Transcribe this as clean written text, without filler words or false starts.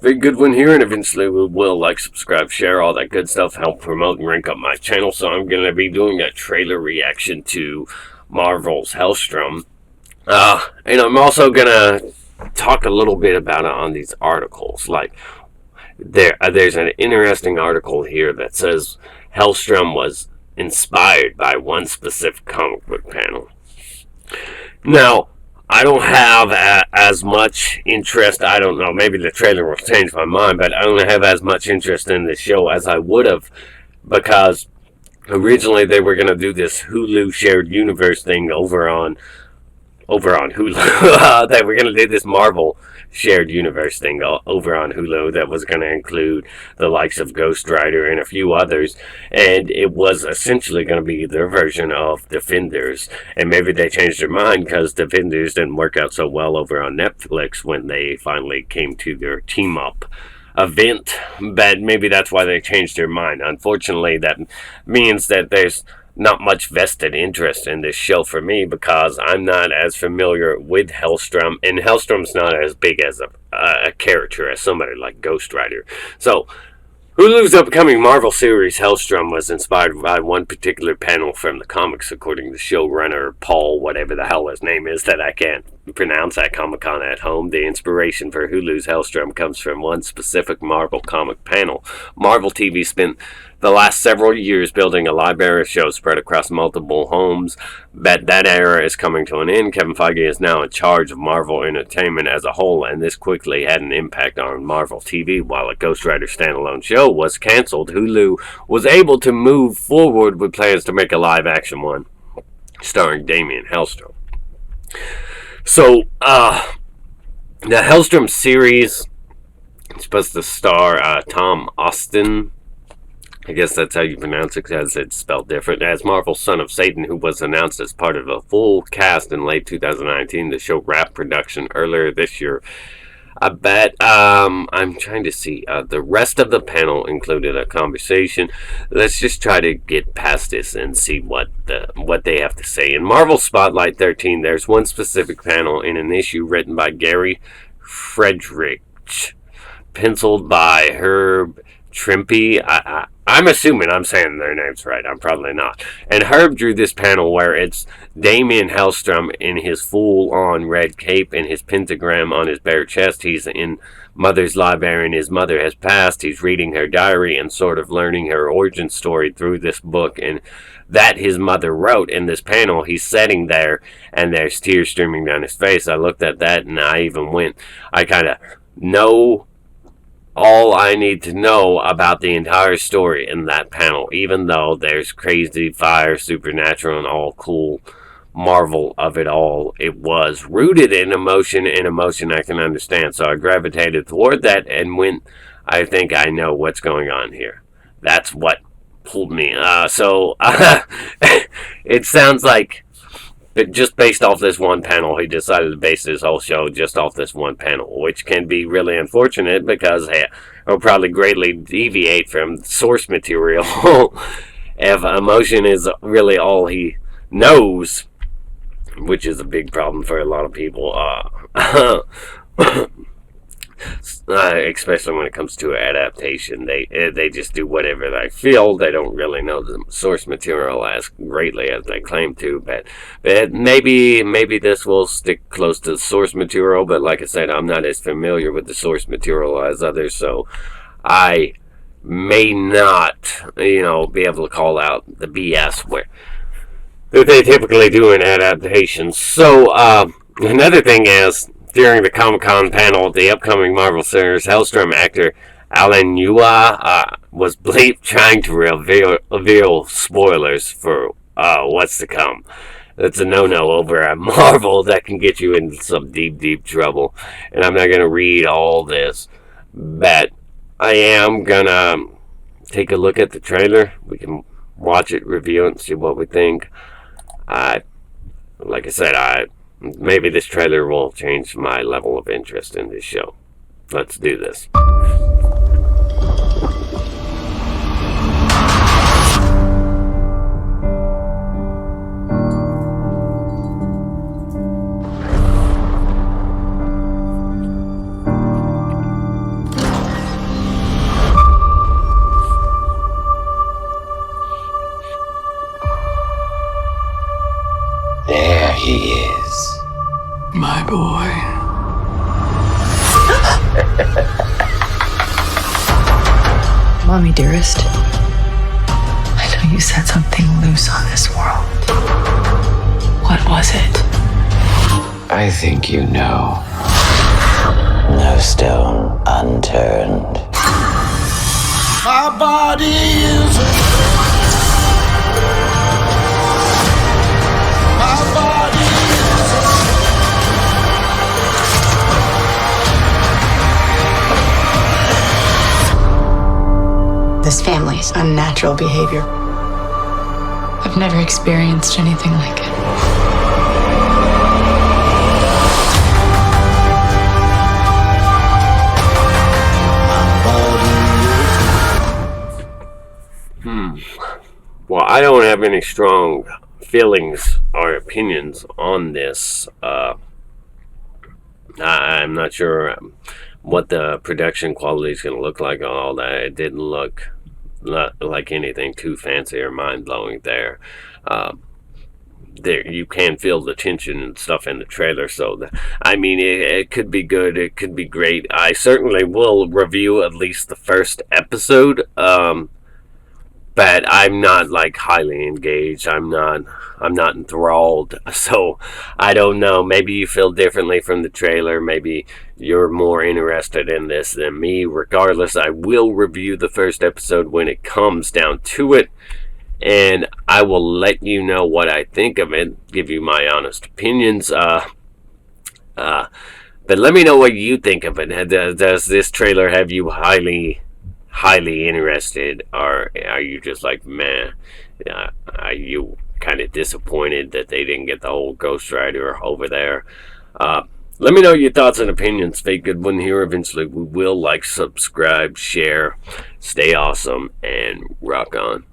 Big good one here, and eventually we will like, subscribe, share, all that good stuff, help promote and rank up my channel. So I'm going to be doing a trailer reaction to Marvel's Helstrom. And I'm also going to talk a little bit about it on these articles. Like, there's an interesting article here that says Helstrom was inspired by one specific comic book panel. Now, I don't have as much interest. I don't know, maybe the trailer will change my mind, but I don't have as much interest in this show as I would have, because originally they were going to do this Hulu shared universe thing over on Hulu. They were going to do this Marvel shared universe thing over on Hulu that was going to include the likes of Ghost Rider and a few others, and it was essentially going to be their version of Defenders. And maybe they changed their mind because Defenders didn't work out so well over on Netflix when they finally came to their team up event, but maybe that's why they changed their mind. Unfortunately, that means that there's not much vested interest in this show for me, because I'm not as familiar with Helstrom, and Helstrom's not as big as a character as somebody like Ghost Rider. So Hulu's upcoming Marvel series Helstrom was inspired by one particular panel from the comics, according to showrunner Paul, whatever the hell his name is that I can't pronounce at Comic-Con at home. The inspiration for Hulu's Helstrom comes from one specific Marvel comic panel. Marvel TV spent the last several years building a library of shows spread across multiple homes, but that era is coming to an end. Kevin Feige is now in charge of Marvel Entertainment as a whole, and this quickly had an impact on Marvel TV. While a Ghost Rider standalone show was canceled, Hulu was able to move forward with plans to make a live-action one starring Damien Helstrom. So, the Helstrom series is supposed to star Tom Austin. I guess that's how you pronounce it, because it's spelled different, as Marvel's Son of Satan, who was announced as part of a full cast in late 2019. The show wrapped production earlier this year. I bet, I'm trying to see, the rest of the panel included a conversation. Let's just try to get past this and see what they have to say. In Marvel Spotlight 13, there's one specific panel in an issue written by Gary Friedrich, penciled by Herb Trimpe. I'm assuming I'm saying their names right. I'm probably not. And Herb drew this panel where it's Damien Helstrom in his full-on red cape and his pentagram on his bare chest. He's in Mother's library and his mother has passed. He's reading her diary and sort of learning her origin story through this book, and that his mother wrote. In this panel, he's sitting there and there's tears streaming down his face. I looked at that and I kind of know all I need to know about the entire story in that panel, even though there's crazy fire, supernatural, and all cool Marvel of it all. It was rooted in emotion I can understand, so I gravitated toward that and went, I think I know what's going on here. That's what pulled me. It sounds like, but just based off this one panel, he decided to base his whole show just off this one panel, which can be really unfortunate because it'll probably greatly deviate from source material if emotion is really all he knows, which is a big problem for a lot of people. Especially when it comes to adaptation, they just do whatever they feel. They don't really know the source material as greatly as they claim to. But maybe this will stick close to the source material. But like I said, I'm not as familiar with the source material as others, so I may not, be able to call out the BS that they typically do in adaptations. So another thing is, during the Comic-Con panel, the upcoming Marvel series, Helstrom actor Alan Yua was trying to reveal spoilers for what's to come. That's a no-no over at Marvel. That can get you into some deep, deep trouble. And I'm not going to read all this, but I am going to take a look at the trailer. We can watch it, review it, and see what we think. Like I said, maybe this trailer will change my level of interest in this show. Let's do this. my boy. Mommy, dearest. I know you set something loose on this world. What was it? I think you know. No stone unturned. My body is my body is This family's unnatural behavior. I've never experienced anything like it. Well, I don't have any strong feelings or opinions on this. I'm not sure what the production quality is going to look like on all that. It didn't look like anything too fancy or mind-blowing there. There you can feel the tension and stuff in the trailer, so I mean it could be good, it could be great. I certainly will review at least the first episode, but I'm not like highly engaged. I'm not enthralled. So I don't know. Maybe you feel differently from the trailer. Maybe you're more interested in this than me. Regardless, I will review the first episode when it comes down to it, and I will let you know what I think of it. Give you my honest opinions. But let me know what you think of it. Does this trailer have you highly interested, or are you just like, man, are you kind of disappointed that they didn't get the whole Ghost Rider over there? Let me know your thoughts and opinions. Fake Good One here. Eventually we will. Like, subscribe, share, stay awesome, and rock on.